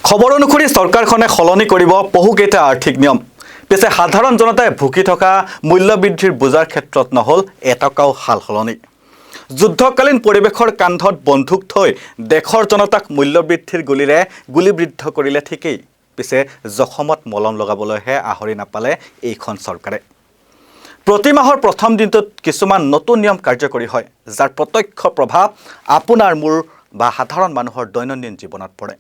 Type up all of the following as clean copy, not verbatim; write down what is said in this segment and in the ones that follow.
খবৰ অনুসৰি চৰকাৰখনে সলনি কৰিব বহুকেইটা আৰ্থিক নিয়ম। পিছে সাধাৰণ জনতাই ভুগি থকা মূল্যবৃদ্ধিৰ বোজাৰ ক্ষেত্ৰত নহল এটকাও হাল সলনি। যুদ্ধকালীন পৰিৱেশৰ কান্ধত বন্ধুক থৈ দেশৰ জনতাক মূল্যবৃদ্ধিৰ গুলিৰে গুলিবিদ্ধ কৰিলে ঠিকেই, পিছে জখমত মলম লগাবলৈহে আহৰি নাপালে এইখন চৰকাৰে। প্ৰতি মাহৰ প্ৰথম দিনটোত কিছুমান নতুন নিয়ম কাৰ্যকৰী হয়, যাৰ প্ৰত্যক্ষ প্ৰভাৱ আপোনাৰ মোৰ বা সাধাৰণ মানুহৰ দৈনন্দিন জীৱনত পৰে।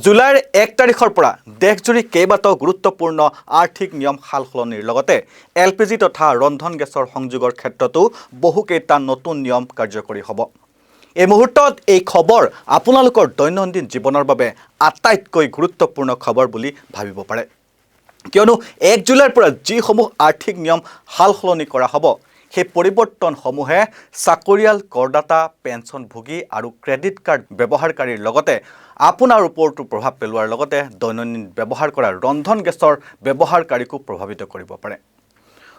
জুলাইৰ 1 তাৰিখৰ পৰা দেশজুৰি কেইবাটাও গুৰুত্বপূৰ্ণ আৰ্থিক নিয়ম সাল সলনিৰ লগতে LPG তথা ৰন্ধন গেছৰ সংযোগৰ ক্ষেত্ৰতো বহুকেইটা নতুন নিয়ম কাৰ্যকৰী হ'ব। এই মুহূৰ্তত এই খবৰ আপোনালোকৰ দৈনন্দিন জীৱনৰ বাবে আটাইতকৈ গুৰুত্বপূৰ্ণ খবৰ বুলি ভাবিব পাৰে, কিয়নো 1 জুলাইৰ পৰা যিসমূহ আৰ্থিক নিয়ম সাল সলনি কৰা হ'ব, সেই পৰিৱৰ্তনসমূহে চাকৰিয়াল, কৰদাতা, পেঞ্চনভোগী আৰু ক্ৰেডিট কাৰ্ড ব্যৱহাৰকাৰীৰ লগতে আপোনাৰ ওপৰতো প্ৰভাৱ পেলোৱাৰ লগতে দৈনন্দিন ব্যৱহাৰ কৰা ৰন্ধন গেছৰ ব্যৱহাৰকাৰীকো প্ৰভাৱিত কৰিব পাৰে।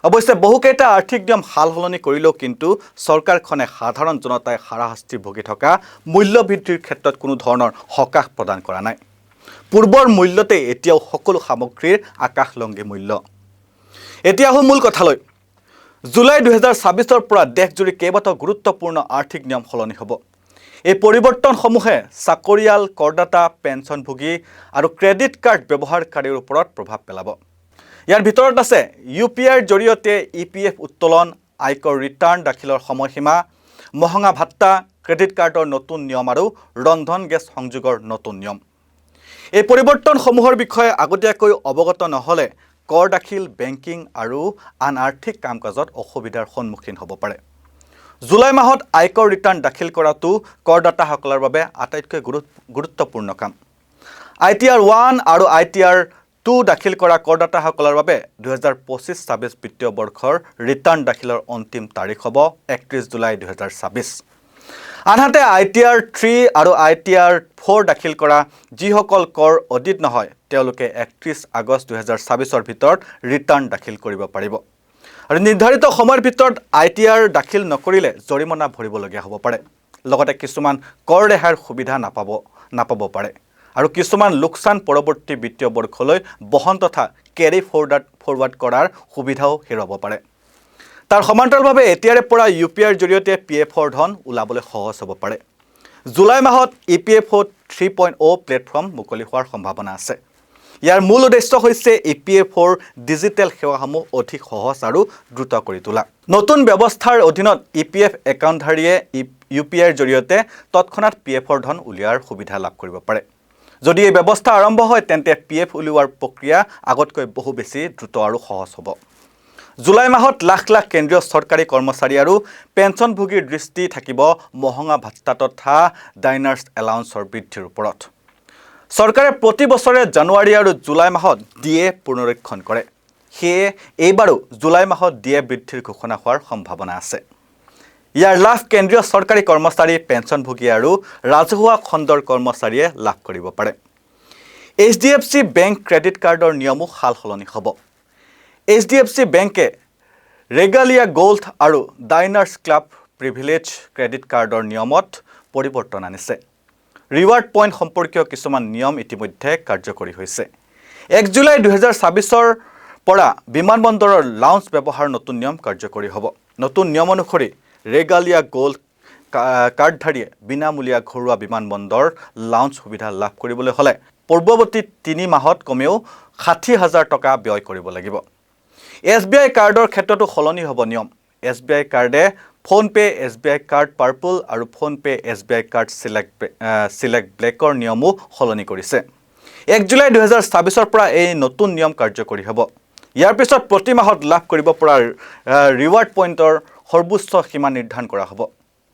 অৱশ্যে বহুকেইটা আৰ্থিক নিয়ম সাল সলনি কৰিলেও কিন্তু চৰকাৰখনে সাধাৰণ জনতাই হাৰাশাস্তি ভুগি থকা মূল্যবৃদ্ধিৰ ক্ষেত্ৰত কোনো ধৰণৰ সকাহ প্ৰদান কৰা নাই। পূৰ্বৰ মূল্যতে এতিয়াও সকলো সামগ্ৰীৰ আকাশলংঘী মূল্য। এতিয়া আহোঁ মূল কথালৈ। জুলাই 2024 পৰা দেশজুৰি কেইবাটাও গুৰুত্বপূৰ্ণ আৰ্থিক নিয়ম সলনি হ'ব। এই পৰিৱৰ্তনসমূহে চাকৰিয়াল, কৰদাতা, পেঞ্চনভোগী আৰু ক্ৰেডিট কাৰ্ড ব্যৱহাৰকাৰীৰ ওপৰত প্ৰভাৱ পেলাব। ইয়াৰ ভিতৰত আছে UPIৰ জৰিয়তে EPF উত্তোলন, আয়কৰ ৰিটাৰ্ণ দাখিলৰ সময়সীমা, মহঙা ভাত্তা, ক্ৰেডিট কাৰ্ডৰ নতুন নিয়ম আৰু ৰন্ধন গেছ সংযোগৰ নতুন নিয়ম। এই পৰিৱৰ্তনসমূহৰ বিষয়ে আগতীয়াকৈ অৱগত নহ'লে কৰ দাখিল, বেংকিং আৰু আন আৰ্থিক কাম কাজত অসুবিধাৰ সন্মুখীন হ'ব পাৰে। জুলাই মাহত আয়কৰ ৰিটাৰ্ণ দাখিল কৰাটো কৰদাতাসকলৰ বাবে আটাইতকৈ গুৰুত্বপূৰ্ণ কাম। ITR 1 আৰু ITR 2 দাখিল কৰা কৰদাতাসকলৰ বাবে 2025-26 বিত্তীয় বৰ্ষৰ ৰিটাৰ্ণ দাখিলৰ অন্তিম তাৰিখ হ'ব 31 জুলাই 2024। আনহাতে ITR 3 আৰু ITR 4 দাখিল কৰা যিসকল কৰ অডিট নহয়, তেওঁলোকে 31 আগষ্ট 2024ৰ ভিতৰত ৰিটাৰ্ণ দাখিল কৰিব পাৰিব। আৰু নিৰ্ধাৰিত সময়ৰ ভিতৰত ITR দাখিল নকৰিলে জৰিমনা ভৰিবলগীয়া হ'ব পাৰে। লগতে কিছুমান কৰ ৰেহাইৰ সুবিধা নাপাব পাৰে আৰু কিছুমান লোকচান পৰৱৰ্তী বিত্তীয় বৰ্ষলৈ বহন তথা কেৰি ফৰৱাৰ্ড কৰাৰ সুবিধাও হেৰুৱাব পাৰে। তাৰ সমান্তৰালভাৱে এতিয়াৰে পৰা UPIৰ জৰিয়তে PFৰ ধন ওলাবলৈ সহজ হ'ব পাৰে। জুলাই মাহত EPFO 3.0 প্লেটফৰ্ম মুকলি হোৱাৰ সম্ভাৱনা আছে। ইয়াৰ মূল উদ্দেশ্য হৈছে EPFৰ ডিজিটেল সেৱাসমূহ অধিক সহজ আৰু দ্ৰুত কৰি তোলা। নতুন ব্যৱস্থাৰ অধীনত EPF একাউণ্টধাৰীয়ে UPIৰ জৰিয়তে তৎক্ষণাত PFৰ ধন উলিওৱাৰ সুবিধা লাভ কৰিব পাৰে। যদি এই ব্যৱস্থা আৰম্ভ হয়, তেন্তে PF উলিওৱাৰ প্ৰক্ৰিয়া আগতকৈ বহু বেছি দ্ৰুত আৰু সহজ হ'ব। জুলাই মাহত লাখ লাখ কেন্দ্ৰীয় চৰকাৰী কৰ্মচাৰী আৰু পেঞ্চনভোগীৰ দৃষ্টি থাকিব মহঙা ভাত্তা তথা ডাইনাৰ্ছ এলাউন্সৰ বৃদ্ধিৰ ওপৰত। চৰকাৰে প্ৰতি বছৰে জানুৱাৰী আৰু জুলাই মাহত DA পুনৰীক্ষণ কৰে। সেয়ে এইবাৰো জুলাই মাহত DA বৃদ্ধিৰ ঘোষণা হোৱাৰ সম্ভাৱনা আছে। ইয়াৰ লাভ কেন্দ্ৰীয় চৰকাৰী কৰ্মচাৰী, পেঞ্চনভোগী আৰু ৰাজহুৱা খণ্ডৰ কৰ্মচাৰীয়ে লাভ কৰিব পাৰে। HDFC বেংক ক্ৰেডিট কাৰ্ডৰ নিয়মো সাল সলনি হ'ব। HDFC বেংকে ৰেগালিয়া গোল্ড আৰু ডাইনাৰ্ছ ক্লাব প্ৰিভিলেজ ক্ৰেডিট কাৰ্ডৰ নিয়মত পৰিৱৰ্তন আনিছে। ৰিৱাৰ্ড পইণ্ট সম্পৰ্কীয় কিছুমান নিয়ম ইতিমধ্যে কাৰ্যকৰী হৈছে। 1 জুলাই 2024ৰ পৰা বিমানবন্দৰৰ লাউঞ্জ ব্যৱহাৰ নতুন নিয়ম কাৰ্যকৰী হ'ব। নতুন নিয়ম অনুসৰি ৰেগালিয়া গোল্ড কাৰ্ডধাৰীয়ে বিনামূলীয়া ঘৰুৱা বিমানবন্দৰ লাউঞ্জ সুবিধা লাভ কৰিবলৈ হ'লে পূৰ্বৱৰ্তী 3 মাহত কমেও 60,000 টকা ব্যয় কৰিব লাগিব। SBI কাৰ্ডৰ ক্ষেত্ৰতো সলনি হ'ব নিয়ম। SBI কাৰ্ডে PhonePe, SBI card purple আৰু ফোনপে SBI কাৰ্ড চিলেক্ট ব্লেকৰ নিয়মো সলনি কৰিছে। 1 জুলাই 2024ৰ পৰা এই নতুন নিয়ম কাৰ্যকৰী হ'ব। ইয়াৰ পিছত প্ৰতি মাহত লাভ কৰিব পৰা ৰিৱাৰ্ড পইণ্টৰ সৰ্বোচ্চ সীমা নিৰ্ধাৰণ কৰা হ'ব।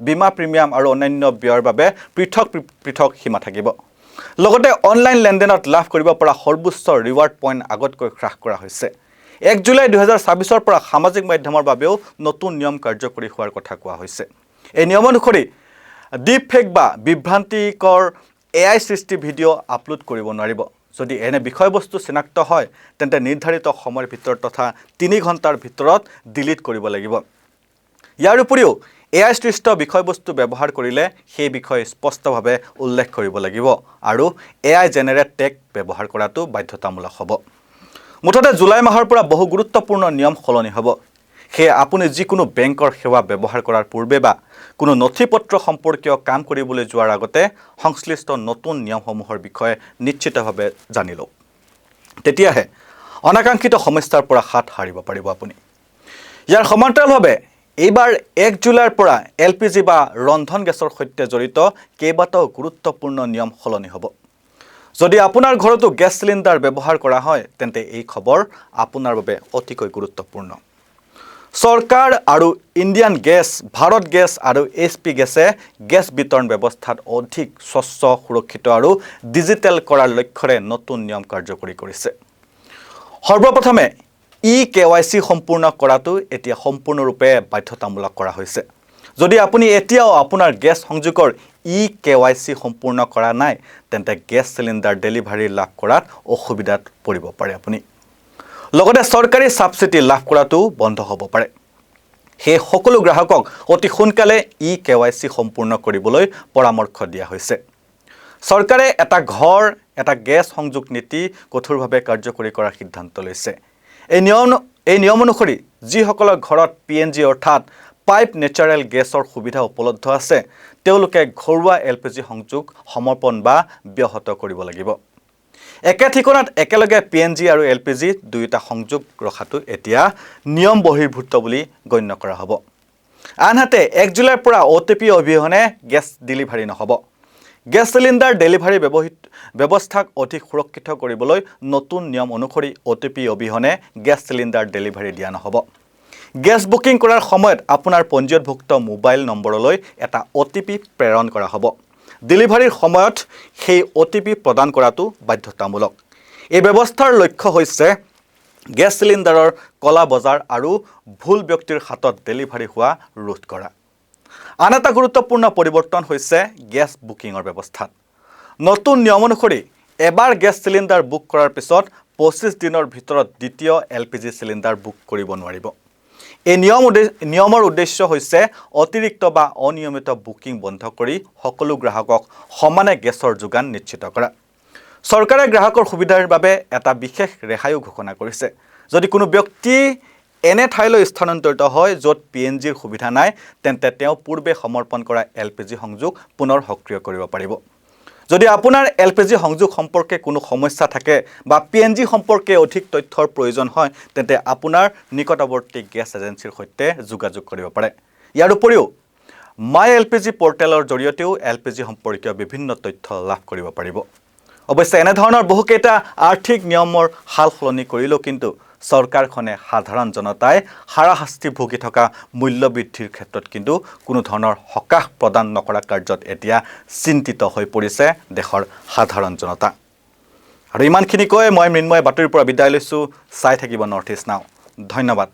বীমা প্ৰিমিয়াম আৰু অন্যান্য ব্যয়ৰ বাবে পৃথক সীমা থাকিব। লগতে অনলাইন লেনদেনত লাভ কৰিব পৰা সৰ্বোচ্চ ৰিৱাৰ্ড পইণ্ট আগতকৈ হ্ৰাস কৰা হৈছে। 1 জুলাই 2024ৰ পৰা সামাজিক মাধ্যমৰ বাবেও নতুন নিয়ম কাৰ্যকৰী হোৱাৰ কথা কোৱা হৈছে। এই নিয়ম অনুসৰি ডিপ ফেক বা বিভ্ৰান্তিকৰ AI সৃষ্টি ভিডিঅ' আপলোড কৰিব নোৱাৰিব। যদি এনে বিষয়বস্তু চিনাক্ত হয়, তেন্তে নিৰ্ধাৰিত সময়ৰ ভিতৰত তথা 3 ঘণ্টাৰ ভিতৰত ডিলিট কৰিব লাগিব। ইয়াৰ উপৰিও AI সৃষ্ট বিষয়বস্তু ব্যৱহাৰ কৰিলে সেই বিষয়ে স্পষ্টভাৱে উল্লেখ কৰিব লাগিব আৰু AI জেনেৰেট টেক্সট ব্যৱহাৰ কৰাটো বাধ্যতামূলক হ'ব। মুঠতে জুলাই মাহৰ পৰা বহু গুৰুত্বপূৰ্ণ নিয়ম সলনি হ'ব। সেয়ে আপুনি যিকোনো বেংকৰ সেৱা ব্যৱহাৰ কৰাৰ পূৰ্বে বা কোনো নথিপত্ৰ সম্পৰ্কীয় কাম কৰিবলৈ যোৱাৰ আগতে সংশ্লিষ্ট নতুন নিয়মসমূহৰ বিষয়ে নিশ্চিতভাৱে জানি লওক। তেতিয়াহে অনাকাংক্ষিত সমস্যাৰ পৰা হাত সাৰিব পাৰিব আপুনি। ইয়াৰ সমান্তৰালভাৱে এইবাৰ 1 জুলাইৰ পৰা LPG বা ৰন্ধন গেছৰ সৈতে জড়িত কেইবাটাও গুৰুত্বপূৰ্ণ নিয়ম সলনি হ'ব। যদি আপোনাৰ ঘৰতো গেছ চিলিণ্ডাৰ ব্যৱহাৰ কৰা হয় তেন্তে এই খবৰ আপোনাৰ বাবে অতিকৈ গুৰুত্বপূৰ্ণ। চৰকাৰ আৰু ইণ্ডিয়ান গেছ, ভাৰত গেছ আৰু HP গেছে গেছ বিতৰণ ব্যৱস্থাত অধিক স্বচ্ছ, সুৰক্ষিত আৰু ডিজিটেল কৰাৰ লক্ষ্যৰে নতুন নিয়ম কাৰ্যকৰী কৰিছে। সৰ্বপ্ৰথমে EKYC সম্পূৰ্ণ কৰাটো এতিয়া সম্পূৰ্ণৰূপে বাধ্যতামূলক কৰা হৈছে। যদি আপুনি এতিয়াও আপোনাৰ গেছ সংযোগৰ EKYC সম্পূৰ্ণ কৰা নাই তেন্তে গেছ চিলিণ্ডাৰ ডেলিভাৰী লাভ কৰাত অসুবিধাত পৰিব পাৰে আপুনি। লগতে চৰকাৰী সাবচিডি লাভ কৰাটো বন্ধ হ'ব পাৰে। সেই সকলো গ্ৰাহকক অতি সোনকালে EKYC সম্পূৰ্ণ কৰিবলৈ পৰামৰ্শ দিয়া হৈছে। চৰকাৰে এটা গেছ সংযোগ নীতি কঠোৰভাৱে কাৰ্যকৰী কৰাৰ সিদ্ধান্ত লৈছে। এই নিয়ম অনুসৰি যিসকলৰ ঘৰত PNG অৰ্থাৎ পাইপ নেচাৰেল গেছৰ সুবিধা উপলব্ধ আছে তেওঁলোকে ঘৰুৱা LPG সংযোগ সমৰ্পণ বা ব্যাহত কৰিব লাগিব। একে ঠিকনাত একেলগে PNG আৰু LPG দুয়োটা সংযোগ ৰখাটো এতিয়া নিয়ম বহিৰ্ভূত বুলি গণ্য কৰা হ'ব। আনহাতে 1 জুলাইৰ পৰা OTP অবিহনে গেছ ডেলিভাৰী নহ'ব। গেছ চিলিণ্ডাৰ ডেলিভাৰী ব্যৱস্থাক অধিক সুৰক্ষিত কৰিবলৈ নতুন নিয়ম অনুসৰি OTP অবিহনে গেছ চিলিণ্ডাৰ ডেলিভাৰী দিয়া নহ'ব। গেছ বুকিং কৰাৰ সময়ত আপোনাৰ পঞ্জীয়নভুক্ত মোবাইল নম্বৰলৈ এটা OTP প্ৰেৰণ কৰা হ'ব। ডেলিভাৰীৰ সময়ত সেই OTP প্ৰদান কৰাটো বাধ্যতামূলক। এই ব্যৱস্থাৰ লক্ষ্য হৈছে গেছ চিলিণ্ডাৰৰ কলা বজাৰ আৰু ভুল ব্যক্তিৰ হাতত ডেলিভাৰী হোৱা ৰোধ কৰা। আন এটা গুৰুত্বপূৰ্ণ পৰিৱৰ্তন হৈছে গেছ বুকিঙৰ ব্যৱস্থাত। নতুন নিয়ম অনুসৰি এবাৰ গেছ চিলিণ্ডাৰ বুক কৰাৰ পিছত 25 দিনৰ ভিতৰত দ্বিতীয় LPG চিলিণ্ডাৰ বুক কৰিব নোৱাৰিব। এই নিয়মৰ উদ্দেশ্য হৈছে অতিৰিক্ত বা অনিয়মিত বুকিং বন্ধ কৰি সকলো গ্ৰাহকক সমানে গেছৰ যোগান নিশ্চিত কৰা। চৰকাৰে গ্ৰাহকৰ সুবিধাৰ বাবে এটা বিশেষ ৰেহাইও ঘোষণা কৰিছে। যদি কোনো ব্যক্তি এনে ঠাইলৈ স্থানান্তৰিত হয় য'ত PNGৰ সুবিধা নাই তেন্তে তেওঁ পূৰ্বে সমৰ্পণ কৰা LPG সংযোগ পুনৰ সক্ৰিয় কৰিব পাৰিব। যদি আপোনাৰ LPG সংযোগ সম্পৰ্কে কোনো সমস্যা থাকে বা PNG সম্পৰ্কে অধিক তথ্যৰ প্ৰয়োজন হয় তেন্তে আপোনাৰ নিকটৱৰ্তী গেছ এজেন্সিৰ সৈতে যোগাযোগ কৰিব পাৰে। ইয়াৰ উপৰিও মাই LPG পৰ্টেলৰ জৰিয়তেও LPG সম্পৰ্কীয় বিভিন্ন তথ্য লাভ কৰিব পাৰিব। অৱশ্যে এনেধৰণৰ বহুকেইটা আৰ্থিক নিয়মৰ সাল সলনি কৰিলেও কিন্তু চৰকাৰখনে সাধাৰণ জনতাই হাৰাশাস্তি ভুগি থকা মূল্য বৃদ্ধিৰ ক্ষেত্ৰত কিন্তু কোনো ধৰণৰ সকাহ প্ৰদান নকৰা কাৰ্যত এতিয়া চিন্তিত হৈ পৰিছে দেশৰ সাধাৰণ জনতা। আৰু ইমানখিনি কৈ মই মৃন্ময় বাতৰিৰ পৰা বিদায় লৈছোঁ। চাই থাকিব নৰ্থ ইষ্ট নাও। ধন্যবাদ।